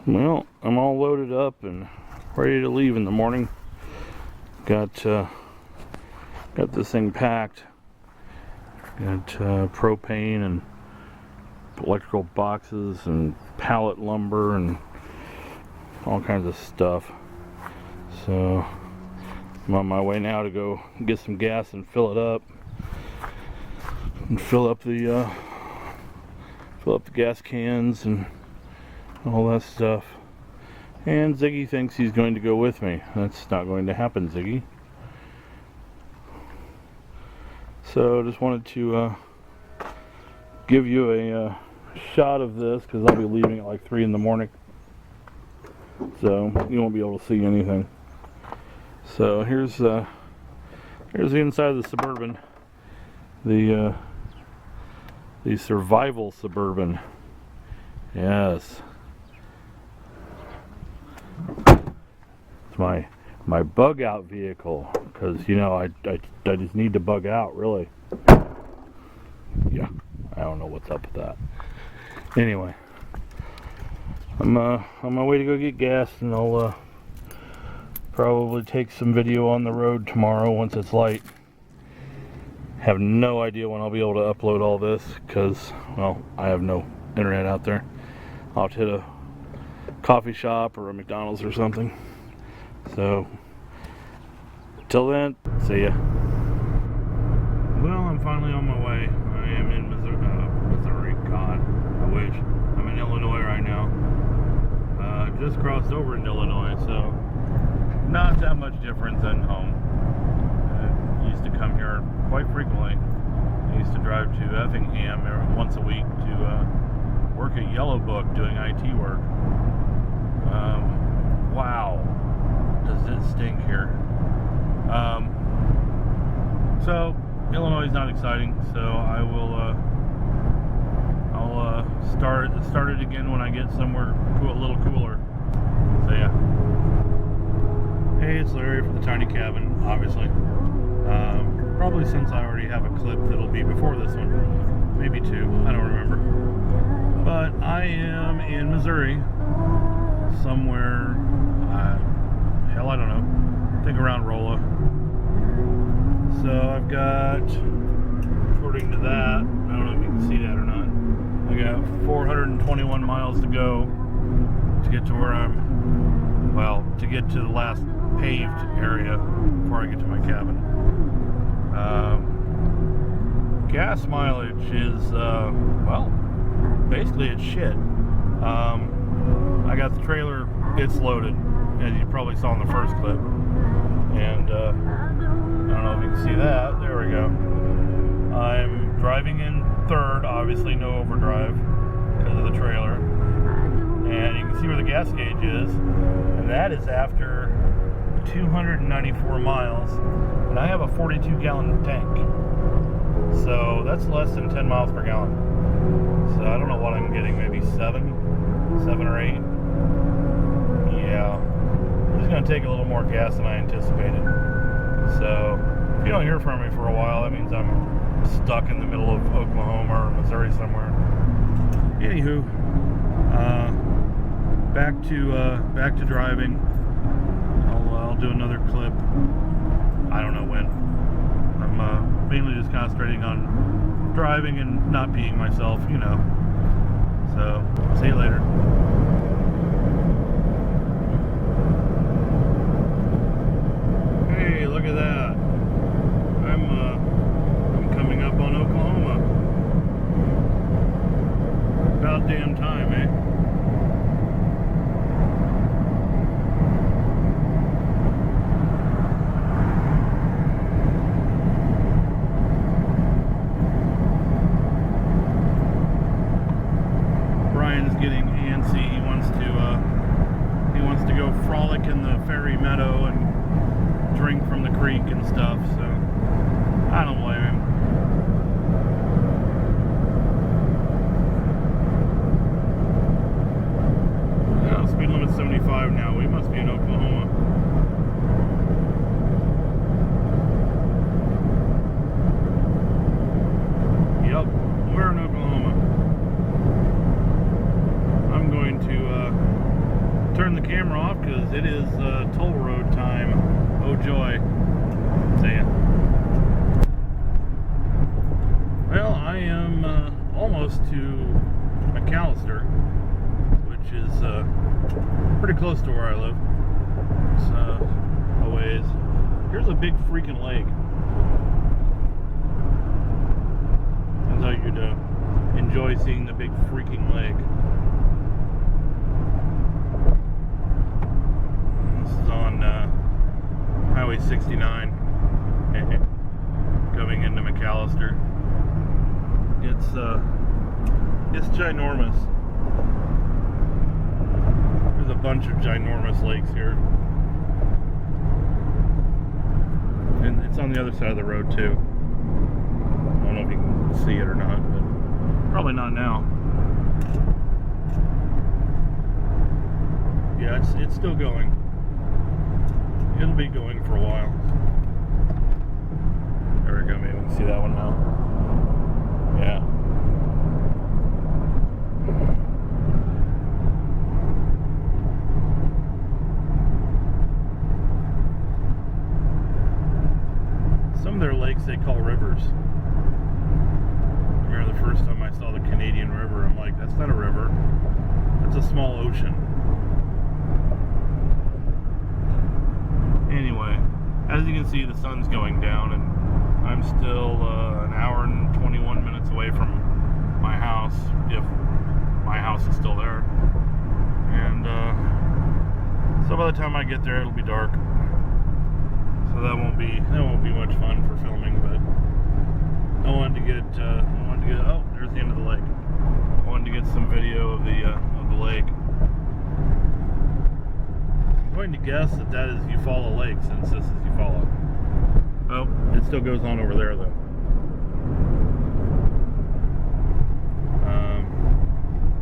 Well, I'm all loaded up and ready to leave in the morning. Got this thing packed. Got propane and electrical boxes and pallet lumber and all kinds of stuff. So I'm on my way now to go get some gas and fill it up, and fill up the gas cans and all that stuff. And Ziggy thinks he's going to go with me. That's not going to happen, Ziggy. So just wanted to give you a shot of this, because I'll be leaving at like 3 in the morning, so you won't be able to see anything. So here's the inside of the Suburban, the survival Suburban. Yes, it's my bug out vehicle, because you know I just need to bug out, really. Yeah, I don't know what's up with that. Anyway, I'm on my way to go get gas, and I'll probably take some video on the road tomorrow once it's light. Have no idea when I'll be able to upload all this, because, well, I have no internet out there. I'll have to hit a coffee shop or a McDonald's or something. So, till then, see ya. Well, I'm finally on my way. I am in Missouri. God, I wish. I'm in Illinois right now. Just crossed over into Illinois, so not that much different than home. I used to come here quite frequently. I used to drive to Effingham once a week to work at Yellow Book doing IT work. Wow, does it stink here. So Illinois is not exciting, so I'll start it again when I get somewhere a little cooler. So yeah. Hey, it's Larry from the Tiny Cabin, obviously. Probably since I already have a clip that'll be before this one. Maybe 2, I don't remember. But I am in Missouri, somewhere, hell, I don't know. I think around Rolla. So I've got, according to that, I don't know if you can see that or not, I got 421 miles to go to get to where to get to the last paved area before I get to my cabin. Gas mileage is, basically it's shit. I got the trailer, it's loaded, as you probably saw in the first clip. And, I don't know if you can see that. There we go. I'm driving in third, obviously no overdrive because of the trailer. And you can see where the gas gauge is. And that is after 294 miles. And I have a 42-gallon tank. So that's less than 10 miles per gallon. So I don't know what I'm getting, maybe 7 or 8. Yeah. I'm just going to take a little more gas than I anticipated. So if you don't hear from me for a while, that means I'm stuck in the middle of Oklahoma or Missouri somewhere. Anywho, back to driving. I'll do another clip. I don't know when. I'm mainly just concentrating on driving and not peeing myself, you know. So see you later. Hey, look at that. I'm coming up on Oklahoma. About damn time, eh? Brian's getting antsy. almost to McAllister, which is pretty close to where I live. It's a ways. Here's a big freaking lake. I thought you'd enjoy seeing the big freaking lake. This is on Highway 69 coming into McAllister. It's ginormous. There's a bunch of ginormous lakes here. And it's on the other side of the road too. I don't know if you can see it or not, but probably not now. Yeah, it's still going. It'll be going for a while. There we go, maybe we can see that one now. Yeah. Some of their lakes they call rivers. I remember the first time I saw the Canadian River, I'm like, that's not a river. That's a small ocean. Anyway, as you can see, the sun's going down, and I'm still an hour and 21 minutes away from my house, if my house is still there. And so by the time I get there, it'll be dark. So that won't be much fun for filming. But I wanted to get oh, there's the end of the lake. I wanted to get some video of the lake. I'm going to guess that is Eufaula Lake, since this is Eufaula. Oh, it still goes on over there though.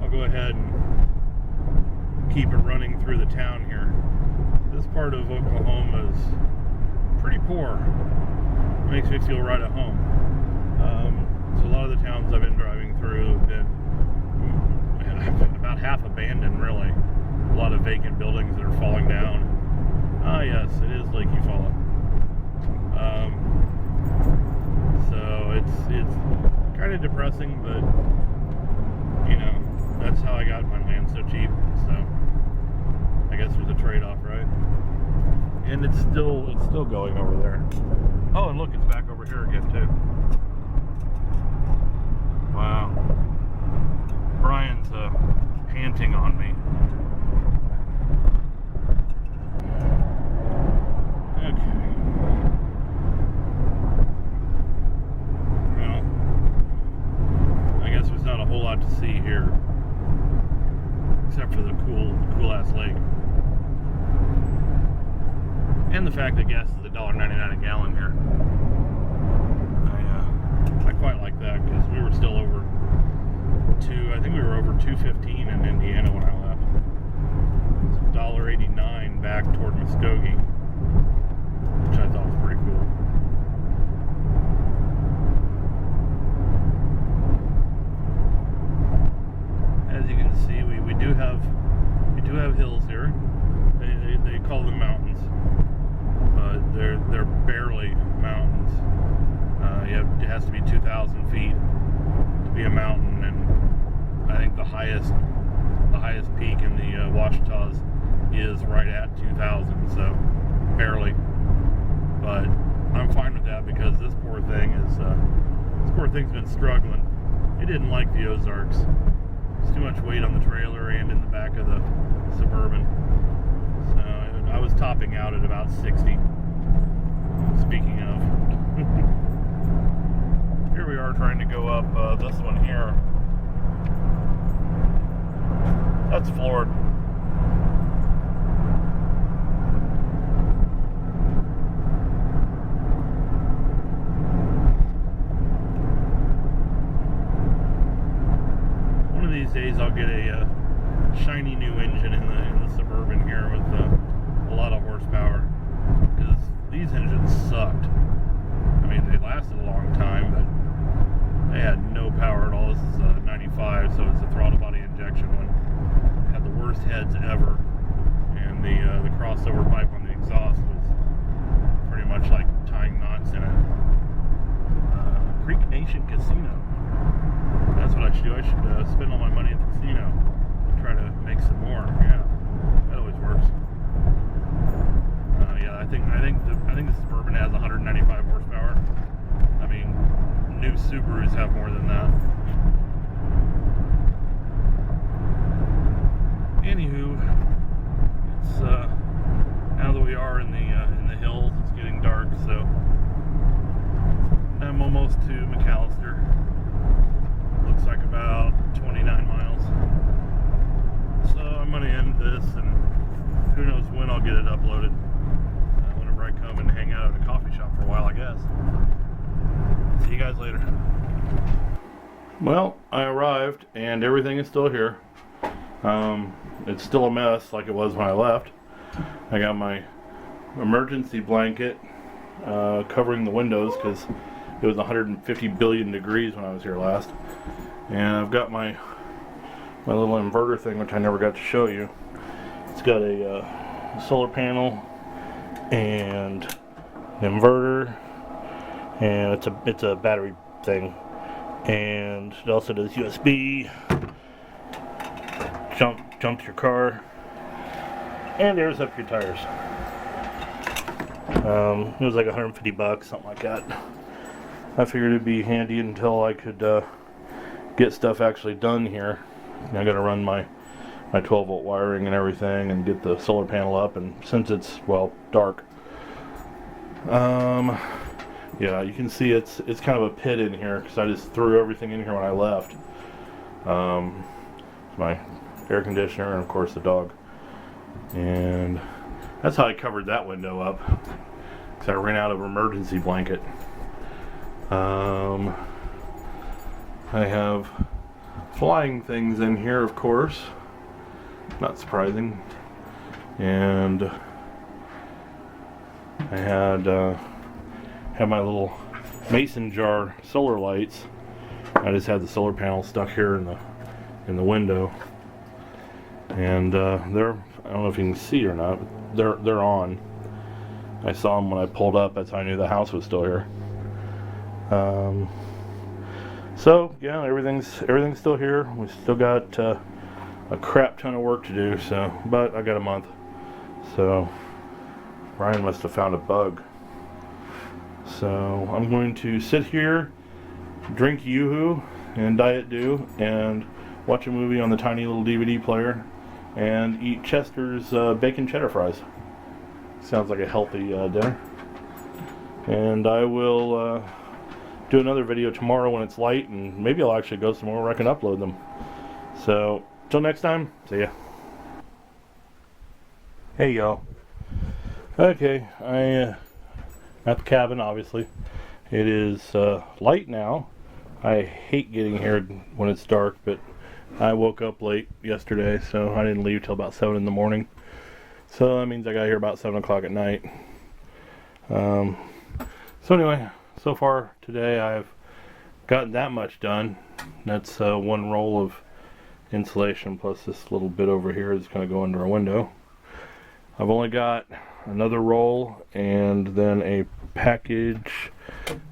I'll go ahead and keep it running through the town here. This part of Oklahoma is pretty poor. It makes me feel right at home. So a lot of the towns I've been driving through have been about half abandoned, really. A lot of vacant buildings that are falling down. Ah, yes, it is Lake Eufaula. So it's kind of depressing, but you know, that's how I got my land so cheap. So I guess there's a trade-off, right? And it's still going over there. Oh, and look, it's back over here again too. Wow. Brian's panting on me. To see here, except for the cool ass lake, and the fact that gas is $1.99 a gallon here. I quite like that, because we were still over I think we were over $2.15 in Indiana when I left. It's $1.89 back toward Muskogee, which I thought was pretty cool. As you can see, we do have hills here. They call them mountains, but they're barely mountains. It has to be 2,000 feet to be a mountain, and I think the highest peak in the Ouachitas is right at 2,000, so barely. But I'm fine with that, because this poor thing's been struggling. It didn't like the Ozarks. It's too much weight on the trailer and in the back of the Suburban. So I was topping out at about 60. Speaking of, here we are trying to go up this one here. That's floored. These days I'll get a shiny new engine in the Suburban here with a lot of horsepower, because these engines sucked. I mean, they lasted a long time, but they had no power at all. This is a 95, so it's a throttle body injection one. It had the worst heads ever, and the crossover pipe on the exhaust was pretty much like tying knots in it. Creek Nation Casino. That's that's what I should do. I should spend all my money at the casino. Try to make some more. Yeah, that always works. Yeah, I think the Suburban has 195 horsepower. I mean, new Subarus have more than that. Anywho, it's now that we are in the hills, it's getting dark, so I'm almost to McAllister. Looks like about 29 miles. So I'm gonna end this, and who knows when I'll get it uploaded. Whenever I come and hang out at a coffee shop for a while, I guess. See you guys later. Well, I arrived, and everything is still here. It's still a mess like it was when I left. I got my emergency blanket covering the windows because it was 150 billion degrees when I was here last. And I've got my little inverter thing, which I never got to show you. It's got a solar panel and an inverter, and it's a battery thing. And it also does USB. Jumps your car, and airs up your tires. It was like $150, something like that. I figured it'd be handy until I could get stuff actually done here. I gotta run my 12 volt wiring and everything, and get the solar panel up. And since it's, well, dark, yeah, you can see it's kind of a pit in here because I just threw everything in here when I left. My air conditioner, and of course the dog. And that's how I covered that window up, because I ran out of emergency blanket. I have flying things in here, of course, not surprising. And I had my little mason jar solar lights. I just had the solar panel stuck here in the window. And they're, I don't know if you can see or not, but they're on. I saw them when I pulled up. That's how I knew the house was still here. So yeah, everything's still here. We still got a crap ton of work to do. So, but I got a month. So Ryan must have found a bug. So I'm going to sit here, drink Yoo-Hoo and Diet Dew, and watch a movie on the tiny little DVD player, and eat Chester's bacon cheddar fries. Sounds like a healthy dinner. And I will do another video tomorrow when it's light, and maybe I'll actually go somewhere where I can upload them. So, till next time, see ya. Hey y'all. Okay, I at the cabin, obviously. It is light now. I hate getting here when it's dark, but I woke up late yesterday, so I didn't leave till about 7 in the morning. So that means I got here about 7 o'clock at night. So anyway, so far today I've gotten that much done. That's one roll of insulation plus this little bit over here is going to go under a window. I've only got another roll and then a package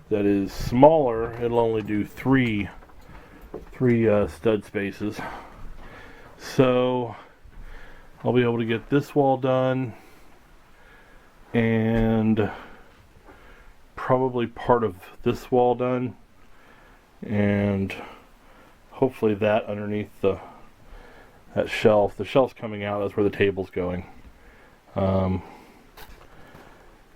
that is smaller. It'll only do three stud spaces, so I'll be able to get this wall done and probably part of this wall done, and hopefully that underneath that shelf. The shelf's coming out, that's where the table's going.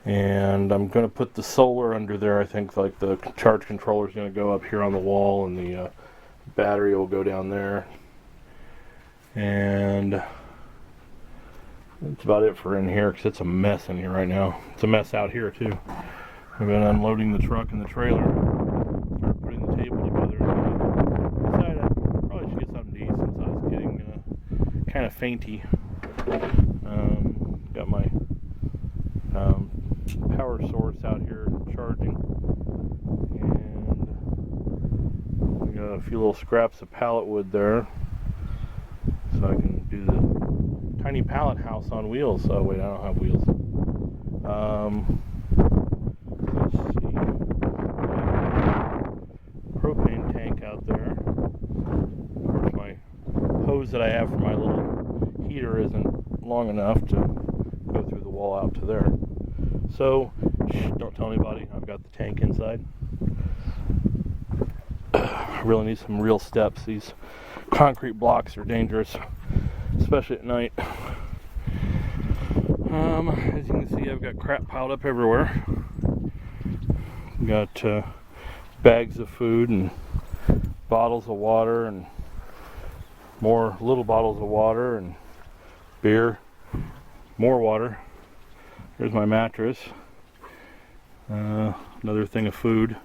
And I'm going to put the solar under there. I think like the charge controller is going to go up here on the wall, and the battery will go down there. And that's about it for in here, because it's a mess in here right now. It's a mess out here too. I've been unloading the truck and the trailer, started putting the table together. Decided I probably should get something to eat since I was getting kind of fainty. Got my power source out here charging, and we got a few little scraps of pallet wood there, so I can do the tiny pallet house on wheels. Oh wait, I don't have wheels. Let's see, propane tank out there. that I have for my little heater isn't long enough to go through the wall out to there. So, don't tell anybody, I've got the tank inside. I really need some real steps. These concrete blocks are dangerous, especially at night. As you can see, I've got crap piled up everywhere. Got bags of food and bottles of water and more little bottles of water and beer, more water. There's my mattress. Another thing of food,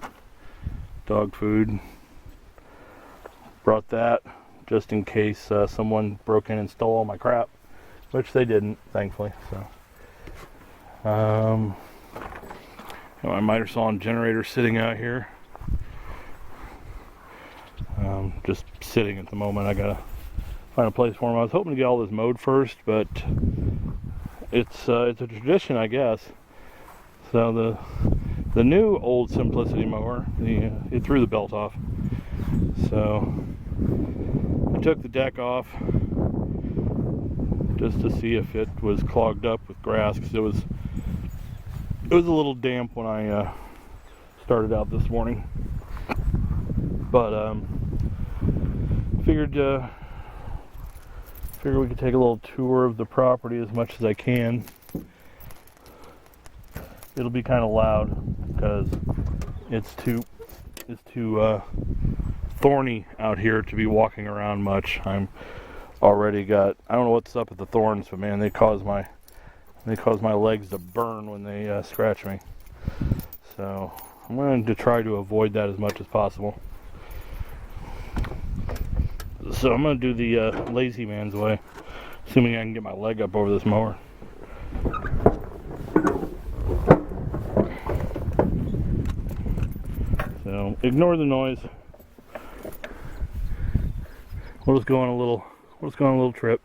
dog food. Brought that just in case someone broke in and stole all my crap, which they didn't, thankfully. So, my miter saw generator sitting out here. Just sitting at the moment. I gotta find a place for them. I was hoping to get all this mowed first, but it's a tradition, I guess. So the new old Simplicity mower, it threw the belt off. So I took the deck off just to see if it was clogged up with grass, because it was a little damp when I started out this morning. But figured we could take a little tour of the property as much as I can. It'll be kind of loud because it's too thorny out here to be walking around much. I'm already got, I don't know what's up with the thorns, but man, they cause my legs to burn when they scratch me. So I'm going to try to avoid that as much as possible. So I'm going to do the lazy man's way, assuming I can get my leg up over this mower. So ignore the noise. We'll just go on a little trip.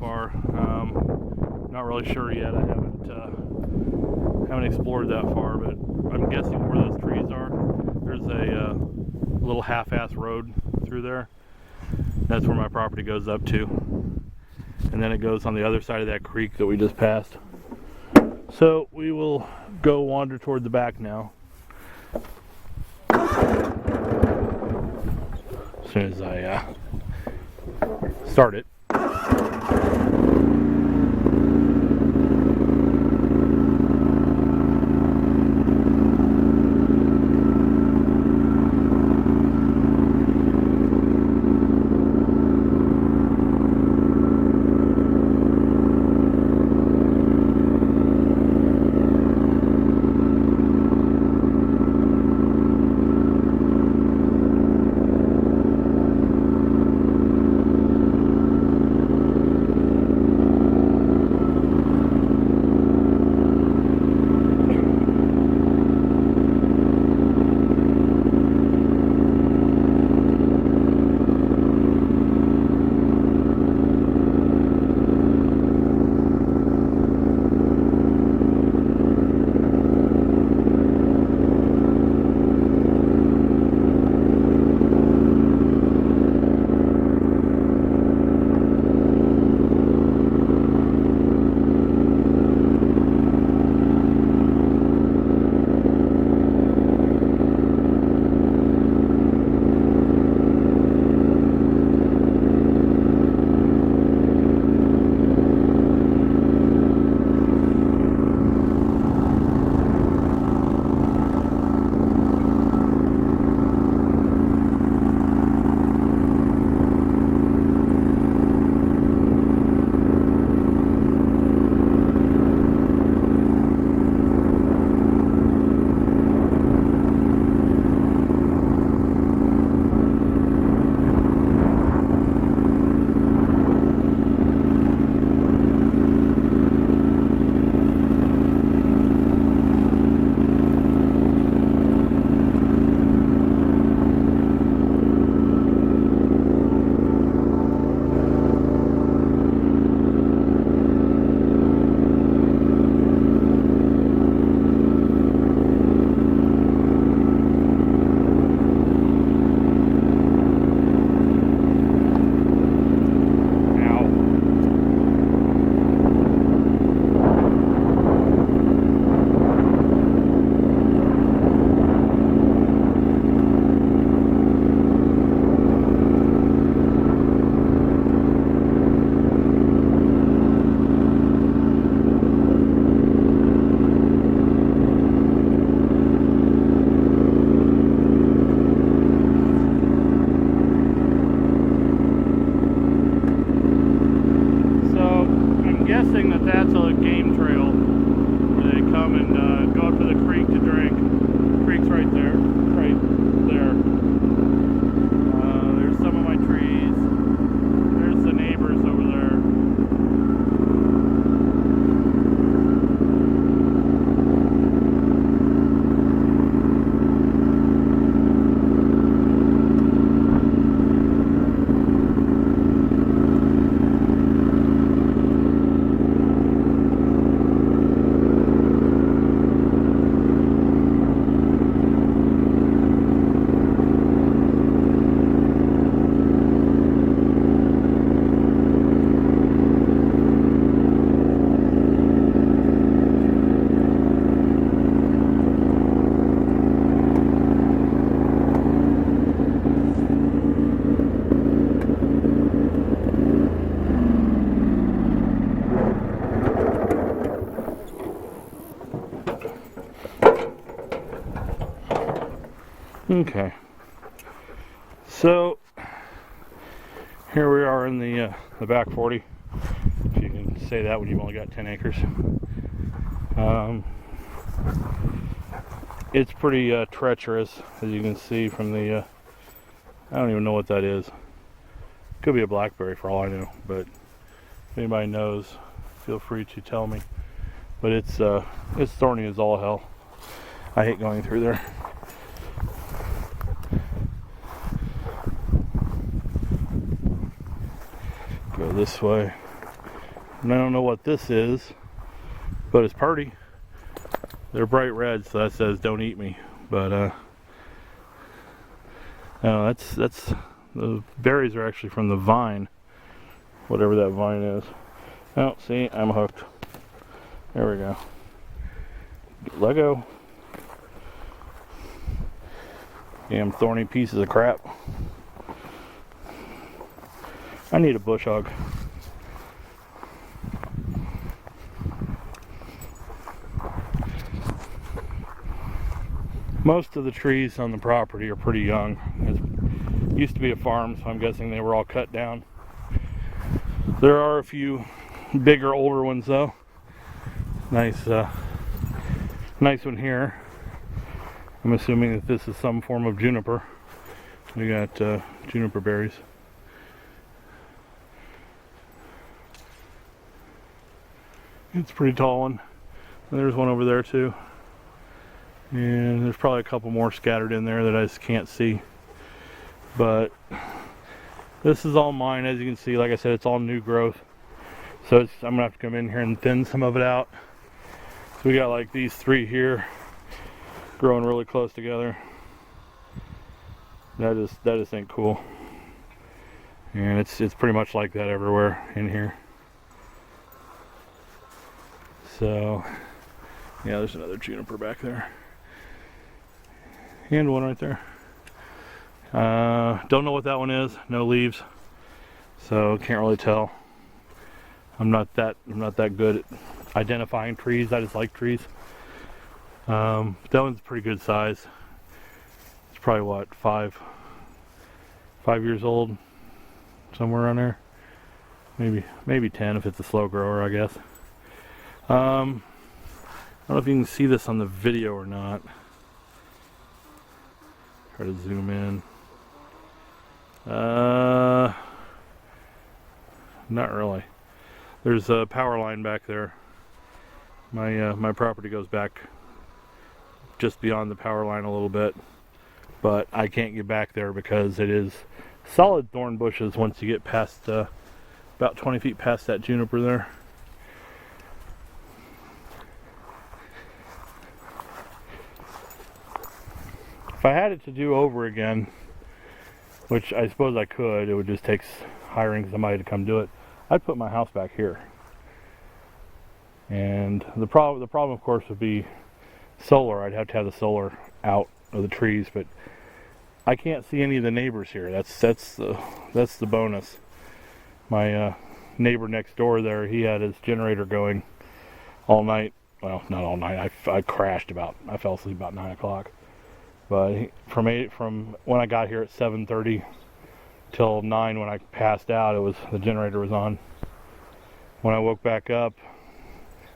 far. Not really sure yet. I haven't explored that far, but I'm guessing where those trees are, there's a little half-ass road through there. That's where my property goes up to, and then it goes on the other side of that creek that we just passed. So we will go wander toward the back now. As soon as I start it. That's a game trail where they come and go up to the creek to drink. The creek's right there, right there. There's some of my trees. There's the neighbors over there. Okay, so here we are in the back 40, if you can say that when you've only got 10 acres. It's pretty treacherous, as you can see from the, I don't even know what that is. Could be a blackberry for all I know, but if anybody knows, feel free to tell me. But it's thorny as all hell. I hate going through there. Go this way. And I don't know what this is, but it's pretty. They're bright red, so that says don't eat me. But no, that's the berries are actually from the vine, whatever that vine is. Oh, see, I'm hooked. There we go. Let go. Damn thorny pieces of crap. I need a bush hog. Most of the trees on the property are pretty young. It used to be a farm, so I'm guessing they were all cut down. There are a few bigger, older ones though. Nice one here. I'm assuming that this is some form of juniper. We got juniper berries. It's a pretty tall one. And there's one over there too. And there's probably a couple more scattered in there that I just can't see. But this is all mine, as you can see. Like I said, it's all new growth. So I'm gonna have to come in here and thin some of it out. So we got like these three here growing really close together. That just ain't cool. And it's pretty much like that everywhere in here. So yeah, there's another juniper back there. And one right there. Don't know what that one is. No leaves, so can't really tell. I'm not that good at identifying trees. I just like trees. That one's pretty good size. It's probably what, five years old, somewhere around there. Maybe 10 if it's a slow grower, I guess. I don't know if you can see this on the video or not. Try to zoom in. Not really. There's a power line back there. My property goes back just beyond the power line a little bit, but I can't get back there because it is solid thorn bushes once you get past about 20 feet past that juniper there. If I had it to do over again, which I suppose I could, it would just take hiring somebody to come do it. I'd put my house back here. And the problem of course would be solar. I'd have to have the solar out of the trees, but I can't see any of the neighbors here. That's the bonus. My neighbor next door there, he had his generator going all night. Well, not all night. I crashed I fell asleep about 9 o'clock. But from when I got here at 7:30 till 9 when I passed out, the generator was on. When I woke back up,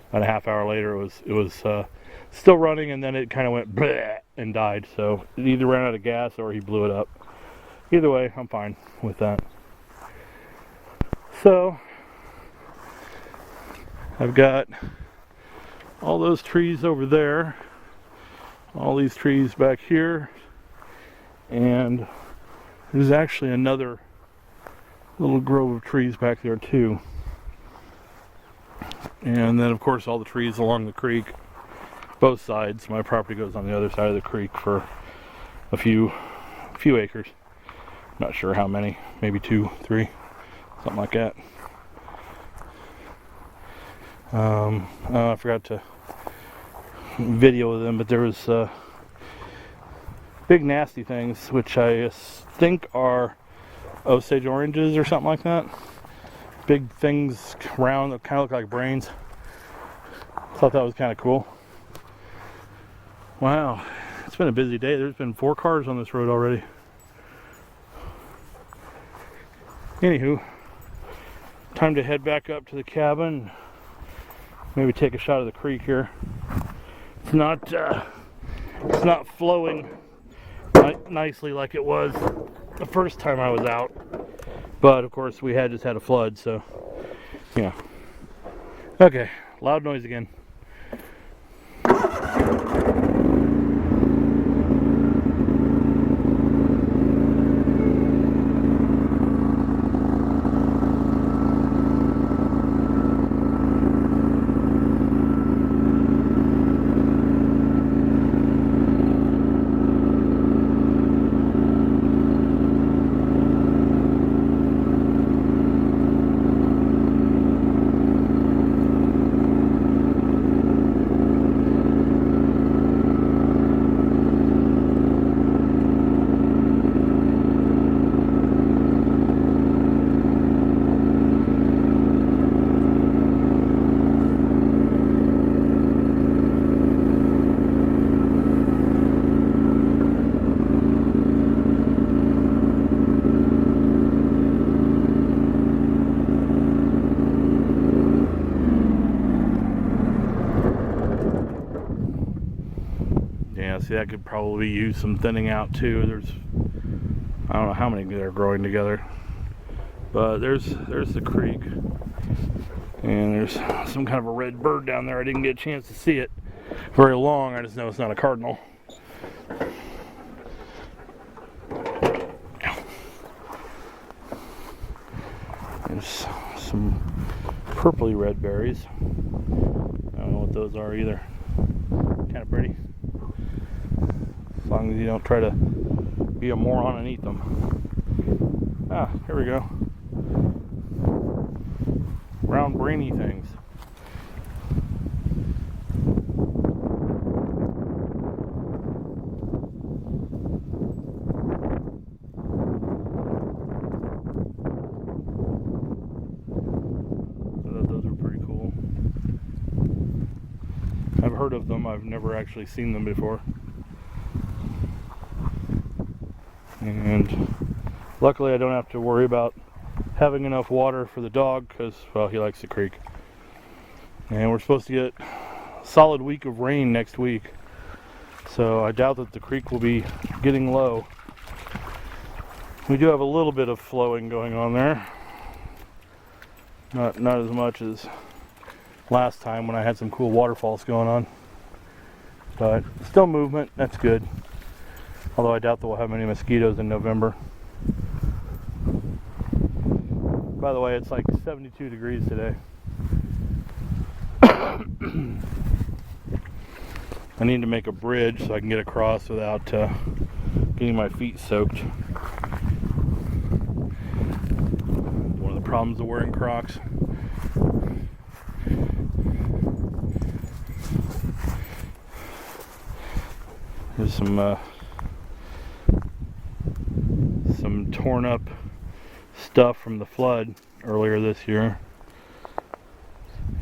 about a half hour later, it was still running, and then it kind of went bleh and died. So it either ran out of gas or he blew it up. Either way, I'm fine with that. So I've got all those trees over there. All these trees back here, and there's actually another little grove of trees back there too. And then of course all the trees along the creek, both sides. My property goes on the other side of the creek for a few acres. Not sure how many, maybe 2, 3, something like that. I forgot to video them, but there was big nasty things, which I think are Osage oranges or something like that. Big things, round, that kind of look like brains. Thought that was kind of cool. Wow, it's been a busy day. There's been 4 cars on this road already. Anywho, time to head back up to the cabin. Maybe take a shot of the creek here. It's not flowing nicely like it was the first time I was out, but of course we just had a flood, so yeah. Okay, loud noise again. that could probably use some thinning out too. There's, I don't know how many they're growing together, but there's the creek, and there's some kind of a red bird down there. I didn't get a chance to see it very long. I just know it's not a cardinal. There's some purpley red berries. I don't know what those are either. Kind of pretty. As long as you don't try to be a moron and eat them. Ah, here we go. Round brainy things. I've heard of them, I've never actually seen them before. And luckily I don't have to worry about having enough water for the dog because, well, he likes the creek. And we're supposed to get a solid week of rain next week. So I doubt that the creek will be getting low. We do have a little bit of flowing going on there. Not as much as last time when I had some cool waterfalls going on, but still movement. That's good, although I doubt that we'll have many mosquitoes in November. By the way, it's like 72 degrees today. I need to make a bridge so I can get across without getting my feet soaked. One of the problems of wearing Crocs. There's some torn up stuff from the flood earlier this year.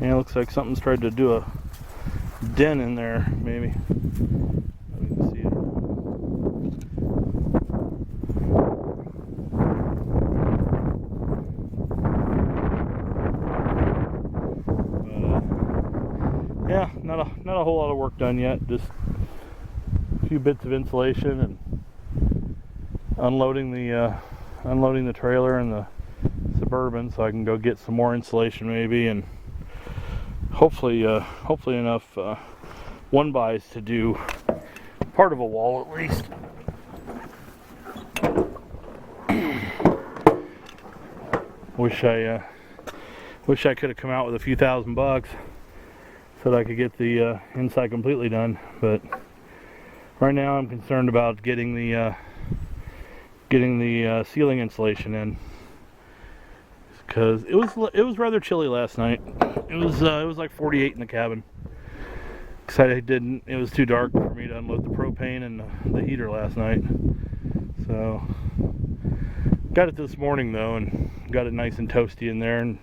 And it looks like something's tried to do a den in there, maybe. We can see it. But, yeah, not a whole lot of work done yet. Just a few bits of insulation and unloading the trailer and the Suburban, so I can go get some more insulation maybe, and hopefully enough one bys to do part of a wall at least. Wish I could have come out with a few $1,000 so that I could get the inside completely done, but right now I'm concerned about getting the ceiling insulation in, because it was rather chilly last night. It was like 48 in the cabin. It was too dark for me to unload the propane and the heater last night. So got it this morning though, and got it nice and toasty in there. And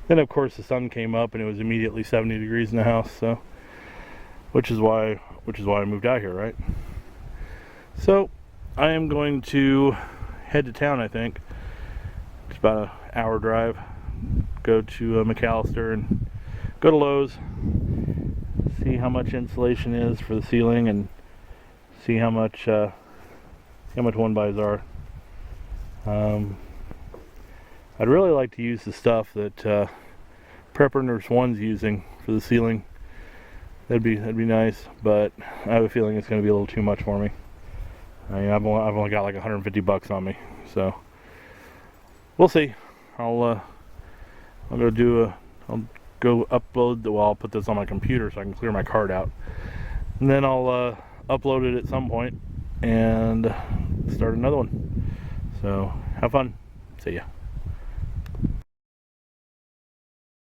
then of course the sun came up and it was immediately 70 degrees in the house. So which is why I moved out here, right? So I am going to head to town, I think. It's about an hour drive. Go to McAllister and go to Lowe's, see how much insulation is for the ceiling, and see how much one bys are. I'd really like to use the stuff that Prepper Nurse 1's using for the ceiling. That'd be nice, but I have a feeling it's going to be a little too much for me. I mean, I've only got like $150 on me, so we'll see. I'll go upload. I'll put this on my computer so I can clear my card out, and then I'll upload it at some point and start another one. So have fun. See ya.